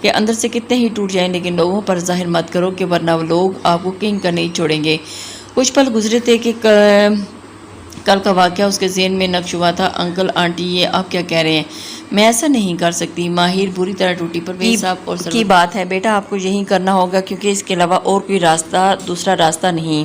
کہ اندر سے کتنے ہی ٹوٹ جائیں لیکن لوگوں پر ظاہر مت کرو کہ ورنہ وہ لوگ آپ کو کہیں کا نہیں چھوڑیں گے۔ کچھ پل گزرے تھے کہ کل کا واقعہ اس کے ذہن میں نقش ہوا تھا۔ انکل آنٹی یہ آپ کیا کہہ رہے ہیں؟ میں ایسا نہیں کر سکتی۔ ماہر بری طرح ٹوٹی۔ پرویز صاحب اور کی بات ہے بیٹا، آپ کو یہی کرنا ہوگا کیونکہ اس کے علاوہ اور کوئی دوسرا راستہ نہیں۔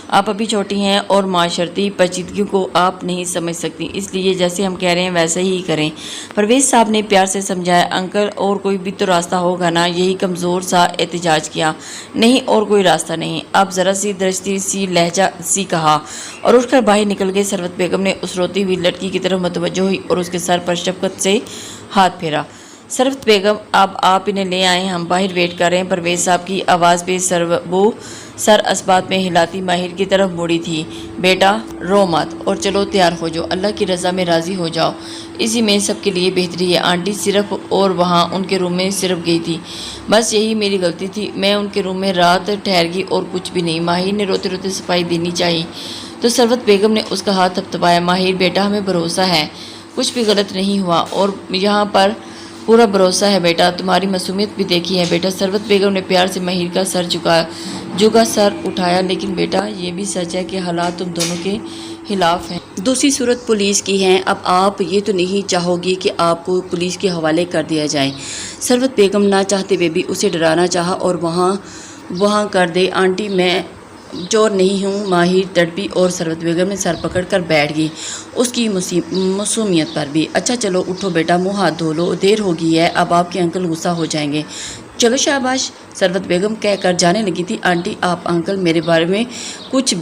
آپ ابھی چھوٹی ہیں اور معاشرتی پیچیدگیوں کو آپ نہیں سمجھ سکتی، اس لیے جیسے ہم کہہ رہے ہیں ویسا ہی کریں۔ پرویز صاحب نے پیار سے سمجھایا۔ انکل اور کوئی بھی تو راستہ ہوگا نا؟ یہی کمزور سا احتجاج کیا۔ نہیں اور کوئی راستہ نہیں۔ اب ذرا سی درشتی سی لہجہ سی کہا اور اٹھ کر باہر نکل گئے۔ ثروت بیگم نے اس روتی ہوئی لڑکی کی طرف متوجہ ہوئی اور اس کے سر پر شفقت سے ہاتھ پھیرا۔ ثروت بیگم اب آپ انہیں لے آئیں، ہم باہر ویٹ کر رہے ہیں۔ پرویز صاحب کی آواز پہ وہ سر اسبات میں ہلاتی ماہر کی طرف مڑی تھی۔ بیٹا رو مت اور چلو تیار ہو جاؤ، اللہ کی رضا میں راضی ہو جاؤ، اسی میں سب کے لیے بہتری ہے۔ آنٹی صرف اور وہاں ان کے روم میں صرف گئی تھی، بس یہی میری غلطی تھی، میں ان کے روم میں رات ٹھہر گئی اور کچھ بھی نہیں۔ ماہر نے روتے روتے صفائی دینی چاہیے تو ثروت بیگم نے اس کا ہاتھ تھپتھپایا۔ ماہر بیٹا ہمیں بھروسہ ہے، کچھ بھی غلط نہیں ہوا اور یہاں پر پورا بھروسہ ہے بیٹا، تمہاری معصومیت بھی دیکھی ہے بیٹا۔ ثروت بیگم نے پیار سے ماہر کا سر سر اٹھایا۔ لیکن بیٹا یہ بھی سچ ہے کہ حالات تم دونوں کے خلاف ہیں، دوسری صورت پولیس کی ہے۔ اب آپ یہ تو نہیں چاہو گی کہ آپ کو پولیس کے حوالے کر دیا جائے؟ ثروت بیگم نہ چاہتے ہوئے بھی اسے ڈرانا چاہا اور وہاں کر دے۔ آنٹی میں چور نہیں ہوں، ماہر تڑپی اور ثروت بیگم نے سر پکڑ کر بیٹھ گئی اس کی معصومیت پر بھی۔ اچھا چلو اٹھو بیٹا، منہ ہاتھ دھو لو، دیر ہو گئی ہے، اب آپ کے انکل غصہ ہو جائیں گے۔ چلو شاباش، ثروت بیگم کہہ کر جانے لگی تھی۔ آنٹی آپ انکل میرے بارے میں کچھ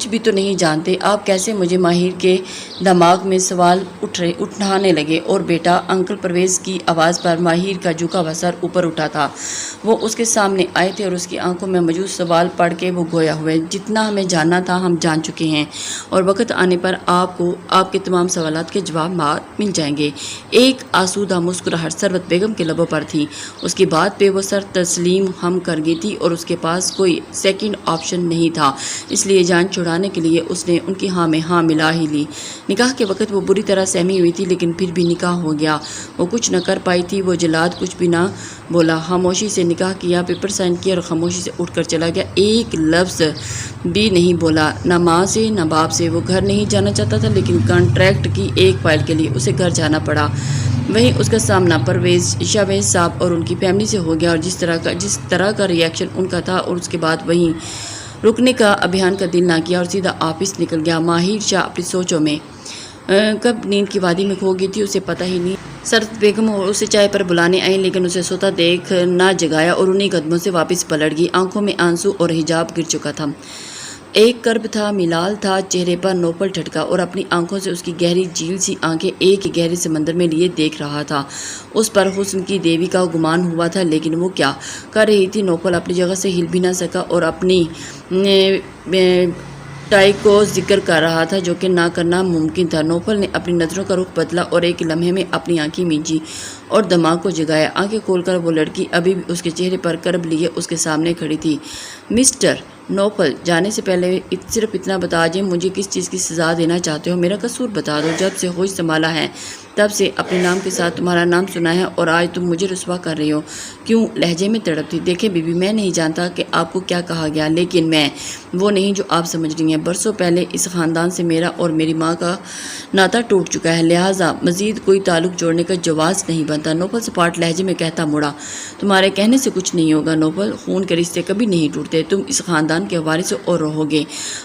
بھی تو نہیں جانتے، آپ کیسے؟ مجھے ماہر کے دماغ میں سوال اٹھانے لگے اور بیٹا انکل پرویز کی آواز پر ماہر کا جھکا ہوا سر اوپر اٹھا تھا۔ وہ اس کے سامنے آئے تھے اور اس کی آنکھوں میں موجود سوال پڑھ کے وہ گویا ہوئے، جتنا ہمیں جاننا تھا ہم جان چکے ہیں اور وقت آنے پر آپ کو آپ کے تمام سوالات کے جواب مل جائیں گے۔ ایک آسودہ مسکراہٹ ثروت بیگم کے لبوں پر تھی۔ اس کی بات پہ وہ سر تسلیم ہم کر گئی تھی اور اس کے پاس کوئی سیکنڈ آپشن نہیں تھا، اس لیے جان چھڑانے کے لیے اس نے ان کی ہاں میں ہاں ملا ہی لی۔ نکاح کے وقت وہ بری طرح سہمی ہوئی تھی لیکن پھر بھی نکاح ہو گیا۔ وہ کچھ نہ کر پائی تھی، وہ جلاد کچھ بھی نہ بولا، خاموشی سے نکاح کیا، پیپر سائن کیا اور خاموشی سے اٹھ کر چلا گیا۔ ایک لفظ بھی نہیں بولا، نہ ماں سے نہ باپ سے۔ وہ گھر نہیں جانا چاہتا تھا لیکن کانٹریکٹ کی ایک فائل کے لیے اسے گھر جانا پڑا۔ وہیں اس کا سامنا پرویز شاویز صاحب اور ان کی فیملی سے ہو گیا اور جس طرح کا ری ایکشن ان کا تھا اور اس کے بعد وہیں رکنے کا ابھیان کا دل نہ کیا اور سیدھا آفس نکل گیا۔ ماہر شاہ اپنی سوچوں میں کب نیند کی وادی میں کھو گئی تھی اسے پتہ ہی نہیں۔ ثروت بیگم اسے چائے پر بلانے آئیں لیکن اسے سوتا دیکھ نہ جگایا اور انہی قدموں سے واپس پلٹ گئی۔ آنکھوں میں آنسو اور حجاب گر چکا تھا، ایک کرب تھا، ملال تھا چہرے پر، نوپل ٹھٹکا اور اپنی آنکھوں سے اس کی گہری جھیل سی آنکھیں ایک ہی گہرے سمندر میں لیے دیکھ رہا تھا۔ اس پر حسن کی دیوی کا گمان ہوا تھا لیکن وہ کیا کر رہی تھی؟ نوپل اپنی جگہ سے ہل بھی نہ سکا اور اپنی ٹائی کو ذکر کر رہا تھا جو کہ نہ کرنا ممکن تھا۔ نوپل نے اپنی نظروں کا رخ بدلا اور ایک لمحے میں اپنی آنکھیں مینچی اور دماغ کو جگایا۔ آنکھیں کھول کر وہ لڑکی ابھی بھی اس کے چہرے پر کرب لیے اس کے سامنے کھڑی تھی۔ مسٹر نوپل، جانے سے پہلے صرف اتنا بتا دیں، مجھے کس چیز کی سزا دینا چاہتے ہو؟ میرا قصور بتا دو۔ جب سے ہوش سنبھالا ہے تب سے اپنے نام کے ساتھ تمہارا نام سنا ہے اور آج تم مجھے رسوا کر رہی ہو۔ کیوں؟ لہجے میں تڑپ تھی۔ دیکھیں بیوی، میں نہیں جانتا کہ آپ کو کیا کہا گیا لیکن میں وہ نہیں جو آپ سمجھ رہی ہیں۔ برسوں پہلے اس خاندان سے میرا اور میری ماں کا ناطہ ٹوٹ چکا ہے، لہٰذا مزید کوئی تعلق جوڑنے کا جواز نہیں بنتا۔ نوپل سپاٹ لہجے میں کہتا مڑا، تمہارے کہنے سے کچھ نہیں ہوگا نوپل، خون کے رشتے کبھی نہیں ٹوٹتے، تم اس خاندان کے وارث اور رہو گے،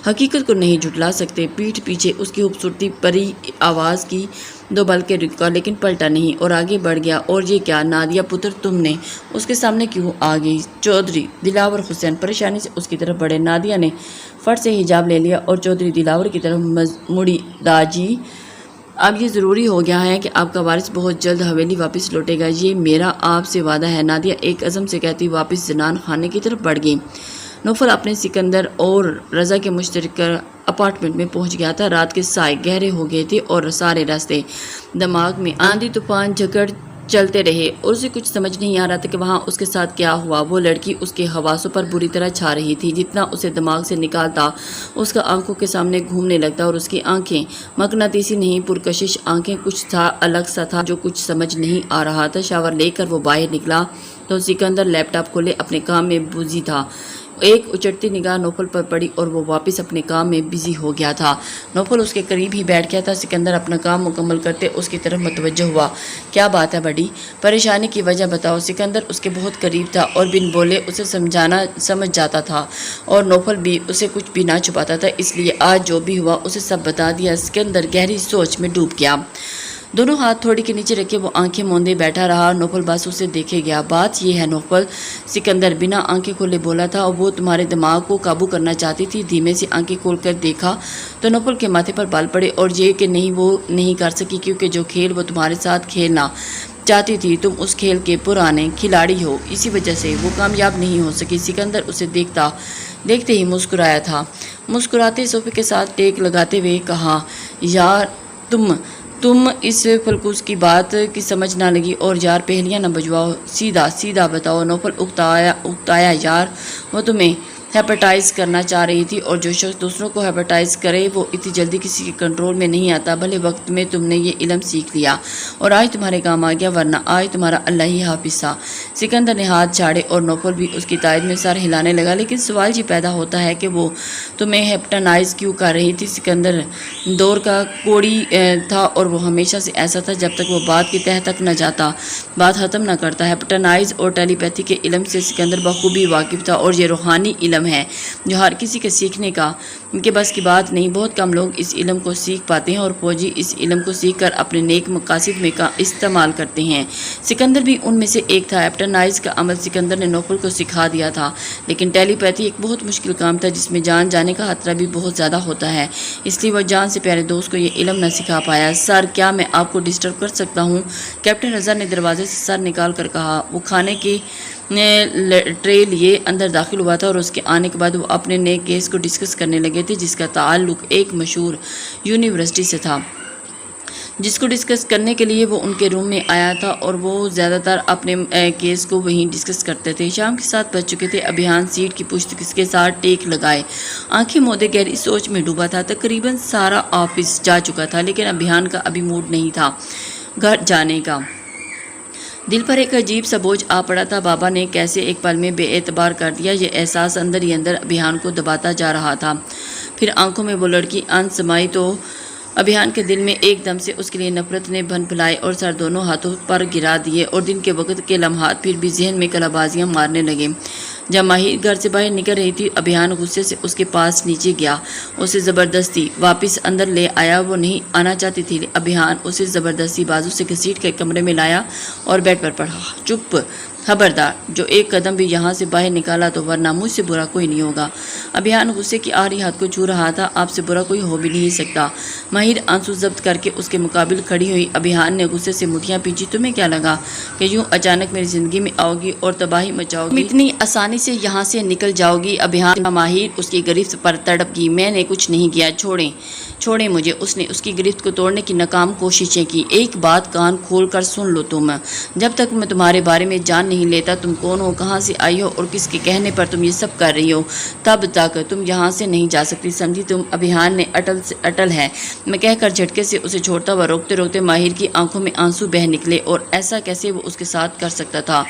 حقیقت کو نہیں جھٹلا سکتے۔ پیٹھ پیچھے اس کی خوبصورتی پری آواز کی دو بلکہ رکا لیکن پلٹا نہیں اور آگے بڑھ گیا۔ اور یہ کیا نادیہ پتر، تم نے اس کے سامنے کیوں آ گئی؟ چودھری دلاور حسین پریشانی سے اس کی طرف بڑھے۔ نادیہ نے فٹ سے حجاب لے لیا اور چودھری دلاور کی طرف مڑی۔ داجی، اب یہ ضروری ہو گیا ہے کہ آپ کا وارث بہت جلد حویلی واپس لوٹے گا، یہ میرا آپ سے وعدہ ہے۔ نادیہ ایک عزم سے کہتی واپس زنان خانے کی طرف بڑھ گئی۔ نوفل اپنے سکندر اور رضا کے مشترکہ اپارٹمنٹ میں پہنچ گیا تھا۔ رات کے سائے گہرے ہو گئے تھے اور سارے راستے دماغ میں آندھی طوفان جھکڑ چلتے رہے اور اسے کچھ سمجھ نہیں آ رہا تھا کہ وہاں اس کے ساتھ کیا ہوا۔ وہ لڑکی اس کے حواسوں پر بری طرح چھا رہی تھی، جتنا اسے دماغ سے نکالتا اس کا آنکھوں کے سامنے گھومنے لگتا اور اس کی آنکھیں مقناطیسی نہیں پرکشش آنکھیں، کچھ تھا الگ سا تھا جو کچھ سمجھ نہیں آ رہا تھا۔ شاور لے کر وہ باہر نکلا تو سکندر لیپ ٹاپ کھولے اپنے کام میں بزی تھا۔ ایک اچٹتی نگاہ نوفل پر پڑی اور وہ واپس اپنے کام میں بزی ہو گیا تھا۔ نوفل اس کے قریب ہی بیٹھ گیا تھا۔ سکندر اپنا کام مکمل کرتے اس کی طرف متوجہ ہوا۔ کیا بات ہے بڑی؟ پریشانی کی وجہ بتاؤ۔ سکندر اس کے بہت قریب تھا اور بن بولے اسے سمجھ جاتا تھا اور نوفل بھی اسے کچھ بھی نہ چھپاتا تھا، اس لیے آج جو بھی ہوا اسے سب بتا دیا۔ سکندر گہری سوچ میں ڈوب گیا۔ دونوں ہاتھ تھوڑی کے نیچے رکھے وہ آنکھیں موندے بیٹھا رہا۔ نوفل بس اسے دیکھے گیا۔ بات یہ ہے نوفل، سکندر بنا آنکھیں کھولے بولا تھا، اور وہ تمہارے دماغ کو قابو کرنا چاہتی تھی۔ دھیمے سے آنکھیں کھول کر دیکھا تو نوفل کے ماتھے پر بال پڑے، اور یہ کہ نہیں وہ نہیں کر سکی، کیونکہ جو کھیل وہ تمہارے ساتھ کھیلنا چاہتی تھی تم اس کھیل کے پرانے کھلاڑی ہو، اسی وجہ سے وہ کامیاب نہیں ہو سکی۔ سکندر اسے دیکھتے ہی مسکرایا تھا۔ مسکراتے صوفے کے ساتھ ٹیک لگاتے ہوئے کہا، یار تم اس فلکوس کی بات کی سمجھ نہ لگی، اور یار پہلیاں نہ بجواؤ، سیدھا بتاؤ۔ نوفل اکتایا، یار وہ تمہیں ہیپاٹائز کرنا چاہ رہی تھی، اور جو شخص دوسروں کو ہیپاٹائز کرے وہ اتنی جلدی کسی کے کنٹرول میں نہیں آتا۔ بھلے وقت میں تم نے یہ علم سیکھ لیا اور آج تمہارے کام آ گیا، ورنہ آج تمہارا اللہ ہی حافظ تھا۔ سکندر نے ہاتھ جھاڑے اور نوفل بھی اس کی تائید میں سر ہلانے لگا، لیکن سوال یہ پیدا ہوتا ہے کہ وہ تمہیں ہیپاٹائز کیوں کر رہی تھی؟ سکندر دور کا کوڑی تھا اور وہ ہمیشہ سے ایسا تھا، جب تک وہ بات کی تہہ تک نہ جاتا، بات ختم نہ کرتا۔ ہیپاٹائز اور ٹیلی پیتھی کے علم سے سکندر بخوبی واقف تھا، اور یہ روحانی علم ہے جو ہر کسی کے سیکھنے کے بس کی بات نہیں۔ بہت کم لوگ اس علم کو سیکھ پاتے ہیں، اور فوجی اس علم کو سیکھ کر اپنے نیک مقاصد میں استعمال کرتے ہیں۔ سکندر بھی ان میں سے ایک تھا۔ ہیپاٹائز کا عمل سکندر نے نوفل کو سکھا دیا تھا، لیکن ٹیلی پیتھی ایک بہت مشکل کام تھا، جس میں جان جانے کا خطرہ بھی بہت زیادہ ہوتا ہے، اس لیے وہ جان سے پیارے دوست کو یہ علم نہ سکھا پایا۔ سر، کیا میں آپ کو ڈسٹرب کر سکتا ہوں؟ کیپٹن رضا نے دروازے سے سر نکال کر کہا۔ وہ کھانے کی ٹرے لیے اندر داخل ہوا تھا، اور اس کے آنے کے بعد وہ اپنے نئے کیس کو ڈسکس کرنے لگے تھے، جس کا تعلق ایک مشہور یونیورسٹی سے تھا، جس کو ڈسکس کرنے کے لیے وہ ان کے روم میں آیا تھا، اور وہ زیادہ تر اپنے کیس کو وہیں ڈسکس کرتے تھے۔ شام کے 7 بج چکے تھے۔ ابھیان سیٹ کی پشت کے ساتھ ٹیک لگائے آنکھیں موندے گہری سوچ میں ڈوبا تھا۔ تقریباً سارا آفس جا چکا تھا، لیکن ابھیان کا ابھی موڈ نہیں تھا گھر جانے کا۔ دل پر ایک عجیب سا بوجھ آ پڑا تھا۔ بابا نے کیسے ایک پل میں بے اعتبار کر دیا، یہ احساس اندر ہی اندر ابھیان کو دباتا جا رہا تھا۔ پھر آنکھوں میں وہ لڑکی ان سمائی تو ابھیان کے دل میں ایک دم سے اس کے لیے نفرت نے بن پھیلائی، اور سر دونوں ہاتھوں پر گرا دیے، اور دن کے وقت کے لمحات پھر بھی ذہن میں کلا بازیاں مارنے لگے۔ جب ماہر گھر سے باہر نکل رہی تھی، ابھیان غصے سے اس کے پاس نیچے گیا، اسے زبردستی واپس اندر لے آیا۔ وہ نہیں آنا چاہتی تھی۔ ابھیان اسے زبردستی بازو سے گھسیٹ کر کمرے میں لایا اور بیڈ پر پڑھا۔ چپ، خبردار جو ایک قدم بھی یہاں سے باہر نکالا تو ورنہ مجھ سے برا کوئی نہیں ہوگا۔ ابھیان غصے کی آڑی ہاتھ کو چھو رہا تھا۔ آپ سے برا کوئی ہو بھی نہیں سکتا۔ ماہر آنسو ضبط کر کے اس کے مقابل کھڑی ہوئی۔ ابھیان نے غصے سے مٹھیاں پیچھی۔ تمہیں کیا لگا کہ یوں اچانک میری زندگی میں آؤ گی اور تباہی مچاؤ گی؟ اتنی آسانی سے یہاں سے نکل جاؤ گی؟ ابھیان کا ماہر اس کی گرفت پر تڑپ گئی۔ میں نے کچھ نہیں کیا، چھوڑیں مجھے۔ اس نے اس کی گرفت کو توڑنے کی ناکام کوششیں کی۔ ایک بات کان کھول کر سن لو، جب تک میں تمہارے بارے میں جان نہیں لیتا تم کون ہو، کہاں سے آئی ہو اور کس کے کہنے پر تم یہ سب کر رہی ہو، تب تک تم یہاں سے نہیں جا سکتی، سمجھی تم؟ ابھیان نے اٹل ہے میں کہہ کر جھٹکے سے اسے چھوڑتا ہوا روکتے روکتے ماہر کی آنکھوں میں آنسو بہہ نکلے، اور ایسا کیسے وہ اس کے ساتھ کر سکتا تھا؟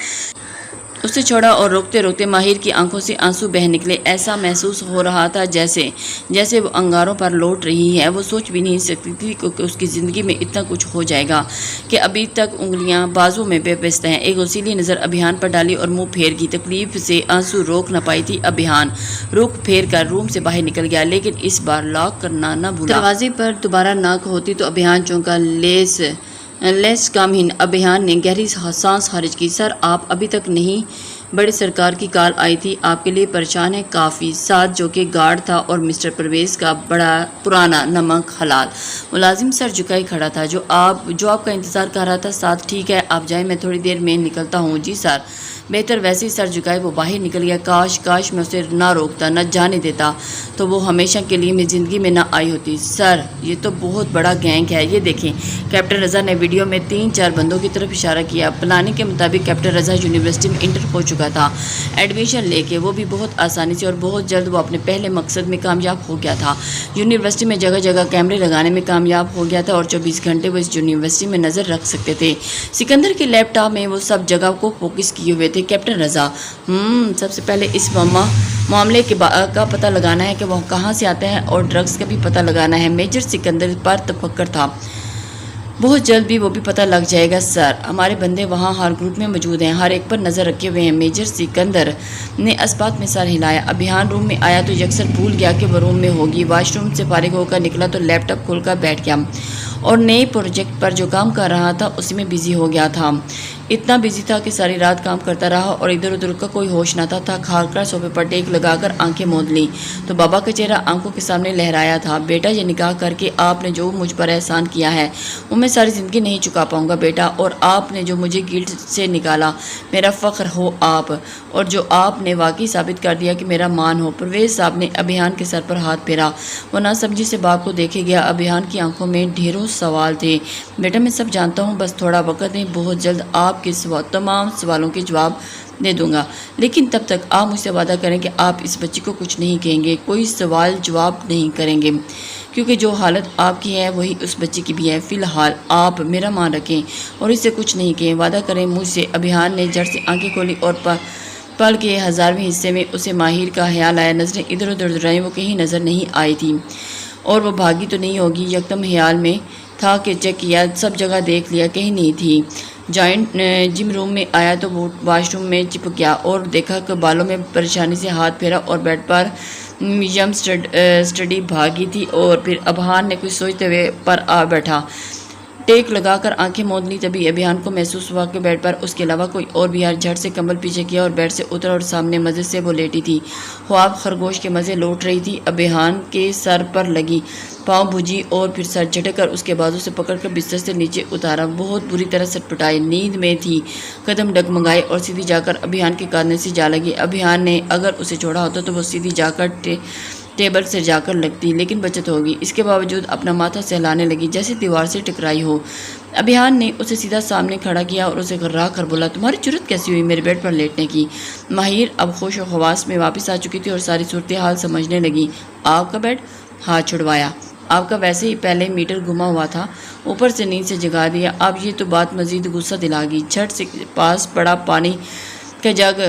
اسے چھوڑا اور روکتے روکتے ماہر کی آنکھوں سے آنسو بہہ نکلے۔ ایسا محسوس ہو رہا تھا جیسے وہ انگاروں پر لوٹ رہی ہے۔ وہ سوچ بھی نہیں سکتی تھی کہ اس کی زندگی میں اتنا کچھ ہو جائے گا کہ ابھی تک انگلیاں بازو میں پیوست ہیں۔ ایک غصیلی نظر ابھیان پر ڈالی اور منہ پھیر گئی۔ تکلیف سے آنسو روک نہ پائی تھی۔ ابھیان رخ پھیر کر روم سے باہر نکل گیا، لیکن اس بار لاک کرنا نہ بھولا۔ دروازے پر دوبارہ ناک ہوتی تو ابھیان چونکا۔ لیس کم ان۔ ابھیان نے گہری سانس خارج کی۔ سر، آپ ابھی تک نہیں؟ بڑے سرکار کی کال آئی تھی، آپ کے لیے پریشان ہے کافی، ساتھ جو کہ گارڈ تھا اور مسٹر پرویز کا بڑا پرانا نمک حلال ملازم سر جھکائے کھڑا تھا، جو آپ کا انتظار کر رہا تھا۔ ساتھ ٹھیک ہے، آپ جائیں، میں تھوڑی دیر میں نکلتا ہوں۔ جی سر۔ بہتر۔ ویسے ہی سر جھکائے وہ باہر نکل گیا۔ کاش میں اسے نہ روکتا، نہ جانے دیتا، تو وہ ہمیشہ کے لیے میری زندگی میں نہ آئی ہوتی۔ سر، یہ تو بہت بڑا گینگ ہے، یہ دیکھیں۔ کیپٹن رضا نے ویڈیو میں 3-4 بندوں کی طرف اشارہ کیا۔ پلاننگ کے مطابق کیپٹن رضا یونیورسٹی میں انٹر ہو چکا تھا، ایڈمیشن لے کے، وہ بھی بہت آسانی سے، اور بہت جلد وہ اپنے پہلے مقصد میں کامیاب ہو گیا تھا۔ یونیورسٹی میں جگہ جگہ کیمرے لگانے میں کامیاب ہو گیا تھا، اور 24 گھنٹے وہ اس یونیورسٹی میں نظر رکھ سکتے تھے۔ سکندر کے لیپ ٹاپ میں وہ سب جگہ کو فوکس کیے ہوئے تھے کیپٹن رضا۔ سب سے پہلے اس معاملے کا پتہ لگانا ہے کہ وہ کہاں سے آتا ہے اور ڈرگز کا بھی پتہ لگانا ہے۔ میجر سکندر پر تفکر تھا۔ بہت جلد بھی وہ بھی پتہ لگ جائے گا سر، ہمارے بندے وہاں ہر گروپ میں موجود ہیں، ہر ایک پر نظر رکھے ہوئے ہیں۔ میجر سکندر نے اسبات میں سر ہلایا۔ ابھیان روم میں آیا تو یکسر بھول گیا کہ وہ روم میں ہوگی۔ واش روم سے فارغ ہو کر نکلا تو لیپ ٹاپ کھول کر بیٹھ گیا اور نئے پروجیکٹ پر جو کام کر رہا تھا اسی میں بزی ہو گیا تھا۔ اتنا بزی تھا کہ ساری رات کام کرتا رہا اور ادھر ادھر کا کوئی ہوش نہ تھا۔ تھک ہار کر صوفے پر ٹیک لگا کر آنکھیں موند لی تو بابا کا چہرہ آنکھوں کے سامنے لہرایا تھا۔ بیٹا، یہ نکاح کر کے آپ نے جو مجھ پر احسان کیا ہے وہ میں ساری زندگی نہیں چکا پاؤں گا بیٹا، اور آپ نے جو مجھے گلٹ سے نکالا، میرا فخر ہو آپ، اور جو آپ نے واقعی ثابت کر دیا کہ میرا مان ہو۔ پرویز صاحب نے ابھیان کے سر پر ہاتھ پھیرا۔ وہ ناسمجھی سے باپ کو دیکھے گیا۔ ابھیان کی آنکھوں میں ڈھیروں سوال تھے۔ بیٹا، میں سب جانتا ہوں، بس تھوڑا وقت دیں، بہت جلد آپ کے تمام سوالوں کے جواب دے دوں گا، لیکن تب تک آپ مجھ سے وعدہ کریں کہ آپ اس بچی کو کچھ نہیں کہیں گے، کوئی سوال جواب نہیں کریں گے، کیونکہ جو حالت آپ کی ہے وہی اس بچی کی بھی ہے۔ فی الحال آپ میرا مان رکھیں اور اسے کچھ نہیں کہیں، وعدہ کریں مجھ سے۔ ابھیان نے جھٹ سے آنکھیں کھولی اور پل کے 1000ویں حصے میں اسے ماہر کا خیال آیا۔ نظریں ادھر ادھر دوڑائیں، وہ کہیں نظر نہیں آئی تھی اور وہ بھاگی تو نہیں ہوگی۔ یکدم خیال میں تھا کہ چیک کیا، سب جگہ دیکھ لیا، کہیں نہیں تھی۔ جائنٹ جم روم میں آیا تو وہ واش روم میں چپک گیا اور دیکھا کہ بالوں میں پریشانی سے ہاتھ پھیرا اور بیڈ پر یم سٹڈی بھاگی تھی، اور پھر ابھیان نے کچھ سوچتے ہوئے پر آ بیٹھا۔ ٹیک لگا کر آنکھیں موند لی۔ تبھی ابھیان کو محسوس ہوا کہ بیڈ پر اس کے علاوہ کوئی اور بھی ہے۔ جھٹ سے کمبل پیچھے کیا اور بیڈ سے اترا اور سامنے مزے سے وہ لیٹی تھی، خواب خرگوش کے مزے لوٹ رہی تھی۔ ابھیان کے سر پر لگی، پاؤں بھوجی اور پھر سر جھٹک کر اس کے بازو سے پکڑ کر بستر سے نیچے اتارا۔ بہت بری طرح سٹپٹائی، نیند میں تھی، قدم ڈگمگائے اور سیدھی جا کر ابھیان کے کاندھے سے جا لگی۔ ابھیان نے اگر اسے چھوڑا ہوتا تو وہ سیدھی جا کر ٹیبل سے جا کر لگتی، لیکن بچت ہوگی۔ اس کے باوجود اپنا ماتھا سہلانے لگی جیسے دیوار سے ٹکرائی ہو۔ ابھیان نے اسے سیدھا سامنے کھڑا کیا اور اسے گھرا کر بولا، تمہاری جرأت کیسی ہوئی میرے بیڈ پر لیٹنے کی؟ ماہر اب ہوش و حواس میں واپس آ چکی تھی اور ساری صورتحال سمجھنے لگی۔ آپ کا بیڈ؟ ہاتھ چھڑوایا۔ آپ کا ویسے ہی پہلے میٹر گما ہوا تھا، اوپر سے نیند سے جگا دیا۔ اب یہ تو بات مزید غصہ دلا گئی۔ جھٹ سے پاس پڑا پانی کا جگ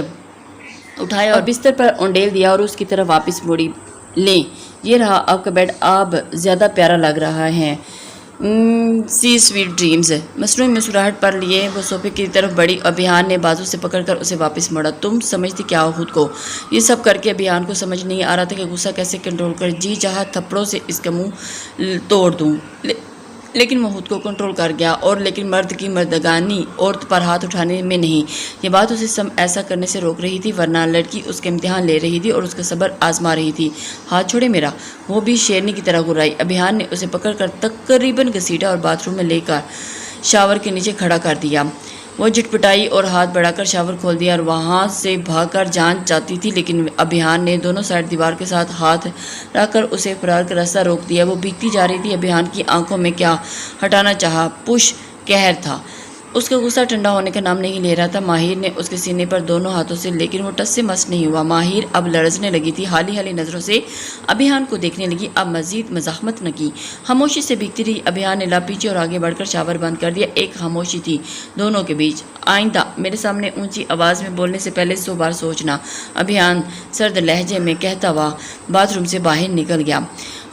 اٹھایا اور بستر پر اونڈیل دیا اور اس کی طرف واپس موڑی۔ لیں، یہ رہا آپ کا بیڈ، آپ زیادہ پیارا لگ رہا ہے۔ سی سویٹ ڈریمز۔ مصنوعی مسکراہٹ پر لیے وہ صوفے کی طرف بڑھی۔ ابھیان نے بازو سے پکڑ کر اسے واپس موڑا۔ تم سمجھتی کیا ہو خود کو؟ یہ سب کر کے ابھیان کو سمجھ نہیں آ رہا تھا کہ غصہ کیسے کنٹرول کر، جی چاہا تھپڑوں سے اس کا منہ توڑ دوں، لیکن وہ خود کو کنٹرول کر گیا۔ اور لیکن مرد کی مردگانی عورت پر ہاتھ اٹھانے میں نہیں، یہ بات اسے ایسا کرنے سے روک رہی تھی، ورنہ لڑکی اس کا امتحان لے رہی تھی اور اس کا صبر آزما رہی تھی۔ ہاتھ چھوڑے میرا، وہ بھی شیرنی کی طرح گرائی۔ ابھیان نے اسے پکڑ کر تقریباً گھسیٹا اور باتھ روم میں لے کر شاور کے نیچے کھڑا کر دیا۔ وہ جھٹپٹائی اور ہاتھ بڑھا کر شاور کھول دیا اور وہاں سے بھاگ کر جان چاہتی تھی، لیکن ابھیان نے دونوں سائڈ دیوار کے ساتھ ہاتھ رکھ کر اسے فرار کا راستہ روک دیا۔ وہ بھیگتی جا رہی تھی۔ ابھیان کی آنکھوں میں کیا ہٹانا چاہا، پش قہر تھا۔ اس کا غصہ ٹھنڈا ہونے کا نام نہیں لے رہا تھا۔ ماہر نے اس کے سینے پر دونوں ہاتھوں سے، لیکن وہ ٹس سے مس نہیں ہوا۔ ماہر اب لرزنے لگی تھی، حالی حالی نظروں سے ابھیان کو دیکھنے لگی۔ اب مزید مزاحمت نہ کی، خاموشی سے بھیگتی رہی۔ ابھیان نے لب پیچھے اور آگے بڑھ کر شاور بند کر دیا۔ ایک خاموشی تھی دونوں کے بیچ۔ آئندہ میرے سامنے اونچی آواز میں بولنے سے پہلے 100 بار سوچنا، ابھیان سرد لہجے میں کہتا ہوا باتھ روم سے باہر نکل گیا۔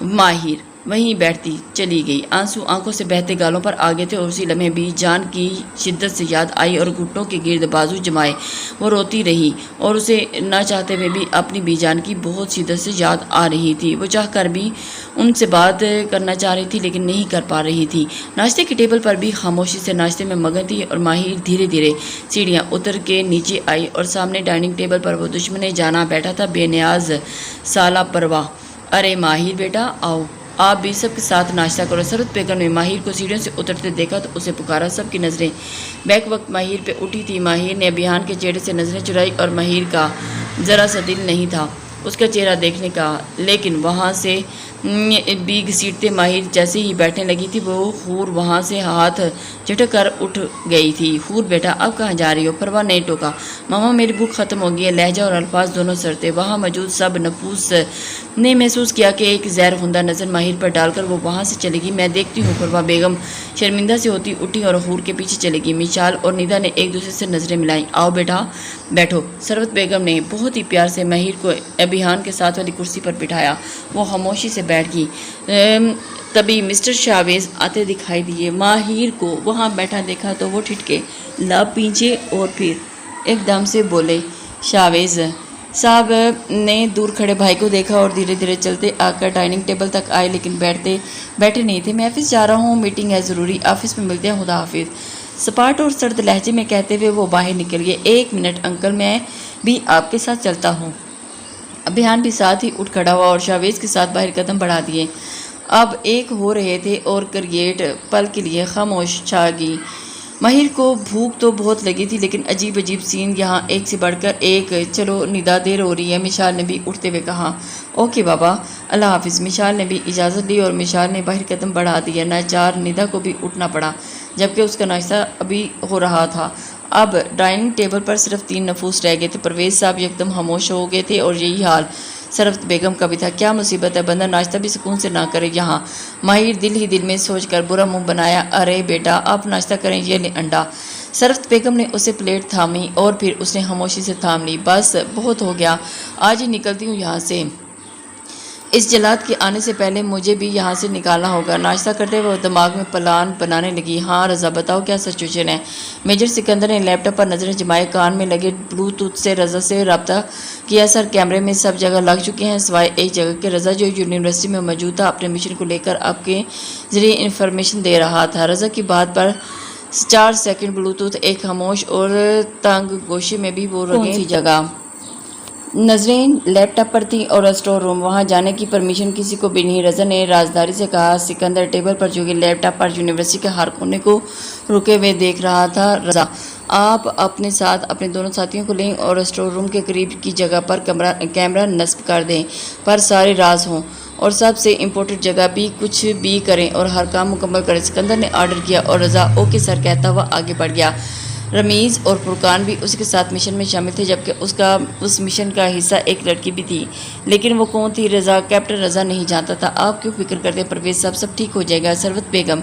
ماہر وہیں بیٹھتی چلی گئی، آنسو آنکھوں سے بہتے گالوں پر آ گئے تھے، اور اسی لمحے بھی جان کی شدت سے یاد آئی اور گھٹنوں کے گرد بازو جمائے وہ روتی رہی، اور اسے نہ چاہتے ہوئے بھی اپنی بی جان کی بہت شدت سے یاد آ رہی تھی۔ وہ چاہ کر بھی ان سے بات کرنا چاہ رہی تھی، لیکن نہیں کر پا رہی تھی۔ ناشتے کی ٹیبل پر بھی خاموشی سے ناشتے میں مگن تھی، اور ماہر دھیرے دھیرے سیڑھیاں اتر کے نیچے آئی اور سامنے ڈائننگ ٹیبل پر وہ دشمن جانا بیٹھا تھا، بے نیاز سالہ پرواہ۔ ارے ماہر بیٹا آؤ، آپ بھی سب کے ساتھ ناشتہ کرو۔ سرورت بیگم نے ماہر کو سیڑھیوں سے اترتے دیکھا تو اسے پکارا۔ سب کی نظریں بیک وقت ماہر پہ اٹھی تھی۔ ماہر نے ابھیان کے چہرے سے نظریں چرائی، اور ماہر کا ذرا سا دل نہیں تھا اس کا چہرہ دیکھنے کا، لیکن وہاں سے بھی گھسیٹتے ماہر جیسے ہی بیٹھنے لگی تھی وہ حور وہاں سے ہاتھ جھٹک کر اٹھ گئی تھی۔ حور بیٹا اب کہاں جا رہی ہو؟ پرواہ نہیں ٹوکا۔ ماما میری بھوک ختم ہو گئی ہے۔ لہجہ اور الفاظ دونوں سر تھے۔ وہاں موجود سب نفوس نے محسوس کیا کہ ایک زہر خندہ نظر ماہر پر ڈال کر وہ وہاں سے چلے گی۔ میں دیکھتی ہوں۔ پروا بیگم شرمندہ سے ہوتی اٹھی اور حور کے پیچھے چلے گی۔ مشال اور ندا نے ایک دوسرے سے نظریں ملائیں۔ آؤ بیٹا بیٹھو۔ سروت بیگم نے بہت ہی پیار سے ماہر کو ابھیان کے ساتھ والی کرسی پر بٹھایا۔ وہ خاموشی سے بیٹھ گئی۔ تبھی مسٹر شاویز آتے دکھائی دیے۔ ماہر کو وہاں بیٹھا دیکھا تو وہ ٹھٹکے، لب پیچھے اور پھر ایک دم سے بولے۔ شاویز صاحب نے دور کھڑے بھائی کو دیکھا اور دھیرے دھیرے چلتے آ کر ڈائننگ ٹیبل تک آئے لیکن بیٹھے نہیں تھے۔ میں آفس جا رہا ہوں، میٹنگ ہے ضروری، آفس میں ملتے ہیں، خدا حافظ۔ سپاٹ اور سرد لہجے میں کہتے ہوئے وہ باہر نکل گئے۔ ایک منٹ انکل، میں بھی آپ کے ساتھ چلتا ہوں۔ ابھیان بھی ساتھ ہی اٹھ کھڑا ہوا اور شاویز کے ساتھ باہر قدم بڑھا دیے۔ اب ایک ہو رہے تھے اور کریٹ پل کے لیے خاموش چھا گئی۔ ماہر کو بھوک تو بہت لگی تھی لیکن عجیب سین یہاں ایک سے بڑھ کر ایک۔ چلو ندا دیر ہو رہی ہے، مشال نے بھی اٹھتے ہوئے کہا۔ اوکے بابا، اللہ حافظ۔ مشال نے بھی اجازت لی اور مشال نے باہر قدم بڑھا دیا۔ ناچار ندا کو بھی اٹھنا پڑا جبکہ اس کا ناشتہ ابھی ہو رہا تھا۔ اب ڈائننگ ٹیبل پر صرف 3 نفوس رہ گئے تھے۔ پرویز صاحب یکدم خاموش ہو گئے تھے اور یہی حال سروت بیگم کا بھی تھا۔ کیا مصیبت ہے، بندہ ناشتہ بھی سکون سے نہ کرے یہاں؟ ماہر دل ہی دل میں سوچ کر برا منہ بنایا۔ ارے بیٹا آپ ناشتہ کریں، یہ لیں انڈا۔ سروت بیگم نے اسے پلیٹ تھامی اور پھر اس نے خاموشی سے تھام لی۔ بس بہت ہو گیا، آج ہی نکلتی ہوں یہاں سے۔ اس جلاد کے آنے سے پہلے مجھے بھی یہاں سے نکالنا ہوگا۔ ناشتہ کرتے ہوئے دماغ میں پلان بنانے لگی۔ ہاں رضا بتاؤ کیا سچویشن ہے؟ میجر سکندر نے لیپ ٹاپ پر نظریں جمائے۔ کان میں لگے بلوٹوتھ سے رضا سے رابطہ کیا۔ سر کیمرے میں سب جگہ لگ چکے ہیں سوائے ایک جگہ کے۔ رضا جو یونیورسٹی میں موجود تھا اپنے مشن کو لے کر آپ کے ذریعے انفارمیشن دے رہا تھا۔ رضا کی بات پر 4 سیکنڈ بلوٹوتھ ایک خاموش اور تنگ گوشے میں بھی وہ کون سی جگہ؟ نظریں لیپ ٹاپ پر تھیں اور اسٹور روم، وہاں جانے کی پرمیشن کسی کو بھی نہیں۔ رضا نے رازداری سے کہا۔ سکندر ٹیبل پر جو کہ لیپ ٹاپ پر یونیورسٹی کے ہر کونے کو رکے ہوئے دیکھ رہا تھا۔ رضا آپ اپنے ساتھ اپنے دونوں ساتھیوں کو لیں اور اسٹور روم کے قریب کی جگہ پر کیمرہ نصب کر دیں پر سارے راز ہوں اور سب سے امپورٹنٹ جگہ بھی کچھ بھی کریں اور ہر کام مکمل کریں۔ سکندر نے آرڈر کیا اور رضا اوکے سر کہتا ہوا آگے بڑھ گیا۔ رمیز اور فرقان بھی اس کے ساتھ مشن میں شامل تھے جبکہ اس مشن کا حصہ ایک لڑکی بھی تھی، لیکن وہ کون تھی؟ رضا کیپٹن رضا نہیں جانتا تھا۔ آپ کیوں فکر کرتے؟ پرویز صاحب سب ٹھیک ہو جائے گا۔ سروت بیگم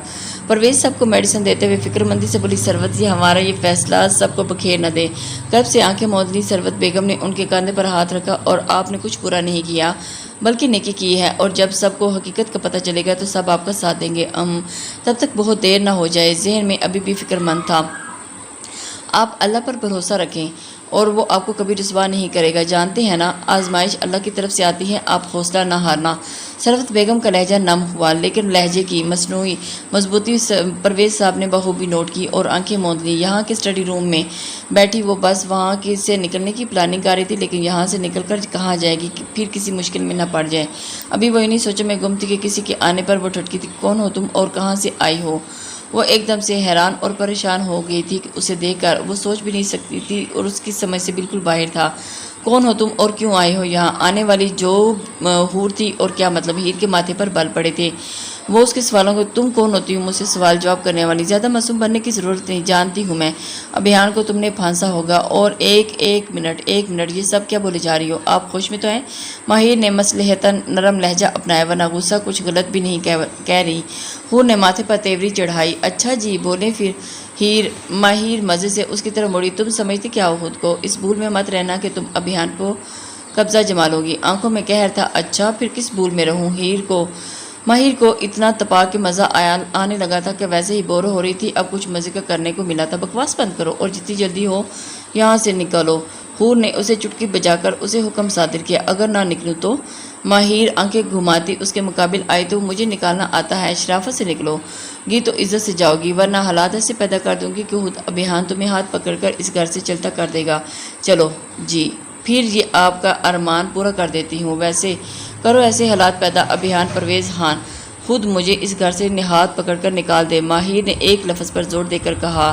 پرویز صاحب کو میڈیسن دیتے ہوئے فکر مندی سے بولی۔ سروت جی ہمارا یہ فیصلہ سب کو بکھیر نہ دے۔ قلب سے آنکھیں موند لی۔ سروت بیگم نے ان کے کاندھے پر ہاتھ رکھا۔ اور آپ نے کچھ برا نہیں کیا بلکہ نیکی کی ہے اور جب سب کو حقیقت کا پتہ چلے گا تو سب آپ کا ساتھ دیں گے۔ تب تک بہت دیر نہ ہو جائے۔ ذہن میں ابھی بھی فکر مند تھا۔ آپ اللہ پر بھروسہ رکھیں اور وہ آپ کو کبھی رسوا نہیں کرے گا۔ جانتے ہیں نا آزمائش اللہ کی طرف سے آتی ہے، آپ حوصلہ نہ ہارنا۔ سروت بیگم کا لہجہ نم ہوا لیکن لہجے کی مصنوعی مضبوطی پرویز صاحب نے بخوبی نوٹ کی اور آنکھیں موند لی۔ یہاں کے اسٹڈی روم میں بیٹھی وہ بس وہاں سے نکلنے کی پلاننگ کر رہی تھی لیکن یہاں سے نکل کر کہاں جائے گی پھر کسی مشکل میں نہ پڑ جائے۔ ابھی وہ انہیں سوچوں میں گم تھی کہ کسی کے آنے پر وہ ٹھٹکی تھی۔ کون ہو تم اور کہاں سے آئی ہو؟ وہ ایک دم سے حیران اور پریشان ہو گئی تھی کہ اسے دیکھ کر وہ سوچ بھی نہیں سکتی تھی اور اس کی سمجھ سے بالکل باہر تھا۔ کون ہو تم اور کیوں آئے ہو یہاں؟ آنے والی جو حور تھی اور کیا مطلب؟ ہیر کے ماتھے پر بل پڑے تھے وہ اس کے سوالوں کو۔ تم کون ہوتی ہو مجھ سے سوال جواب کرنے والی؟ زیادہ معصوم بننے کی ضرورت نہیں، جانتی ہوں میں ابھیان کو تم نے پھانسا ہوگا۔ اور ایک منٹ یہ سب کیا بولے جا رہی ہو؟ آپ خوش میں تو ہیں؟ ماہر نے مصلحتاً نرم لہجہ اپنایا، ورنہ غصہ کچھ غلط بھی نہیں کہہ رہی۔ حور نے ماتھے پر تیوری چڑھائی۔ اچھا جی بولیں پھر۔ ماہر مزے سے اس کی طرف مڑی۔ تم سمجھتے کیا ہو خود کو؟ اس بھول میں مت رہنا کہ تم ابھیان کو قبضہ جما لو گی۔ آنکھوں میں قہر تھا۔ اچھا پھر کس بھول میں رہوں؟ ماہر کو اتنا تپا کے مزہ آنے لگا تھا کہ ویسے ہی بور ہو رہی تھی، اب کچھ مزے کا کرنے کو ملا تھا۔ بکواس بند کرو اور جتنی جلدی ہو یہاں سے نکلو۔ حور نے اسے چٹکی بجا کر اسے حکم صادر کیا۔ اگر نہ نکلوں تو؟ ماہر آنکھیں گھماتی اس کے مقابل آئی۔ تو مجھے نکالنا آتا ہے، شرافت سے نکلو گی تو عزت سے جاؤ گی، ورنہ حالات ایسے پیدا کر دوں گی کہ خود ابھیان تمہیں ہاتھ پکڑ کر اس گھر سے چلتا کر دے گا۔ چلو جی پھر یہ آپ کا ارمان پورا کر دیتی ہوں۔ ویسے کرو ایسے حالات پیدا ابھیان پرویز خان خود مجھے اس گھر سے ہاتھ پکڑ کر نکال دے۔ ماہر نے ایک لفظ پر زور دے کر کہا۔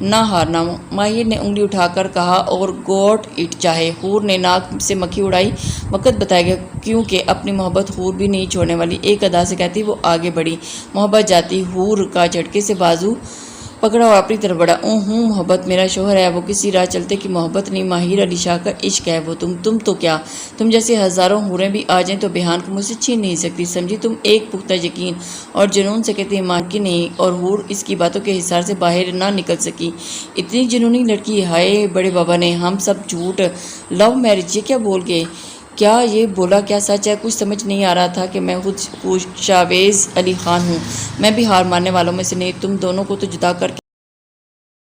نہ ہارنا۔ ماہر نے انگلی اٹھا کر کہا اور گوٹ اٹ چاہے۔ حور نے ناک سے مکھی اڑائی۔ وقت بتائے گا کیونکہ اپنی محبت حور بھی نہیں چھوڑنے والی، ایک ادا سے کہتی وہ آگے بڑھی۔ محبت جاتی حور کا جھٹکے سے بازو پکڑا اور اپنی طرف بڑھا۔ ہوں محبت میرا شوہر ہے، وہ کسی راہ چلتے کی محبت نہیں، ماہر علی شاہ کا عشق ہے وہ۔ تم تو کیا، تم جیسی ہزاروں حوریں بھی آ جائیں تو بیہان کو مجھ سے چھین نہیں سکتی، سمجھی؟ تم ایک پختہ یقین اور جنون سے کہتی ایمان کی نہیں، اور حور اس کی باتوں کے حصار سے باہر نہ نکل سکی۔ اتنی جنونی لڑکی، ہائے بڑے بابا نے ہم سب جھوٹ، لو میرج، یہ کیا بول گئے؟ کیا یہ بولا کیا سچ ہے؟ کچھ سمجھ نہیں آ رہا تھا کہ میں خود شاویز علی خان ہوں، میں بھی ہار ماننے والوں میں سے نہیں، تم دونوں کو تو جدا کر کے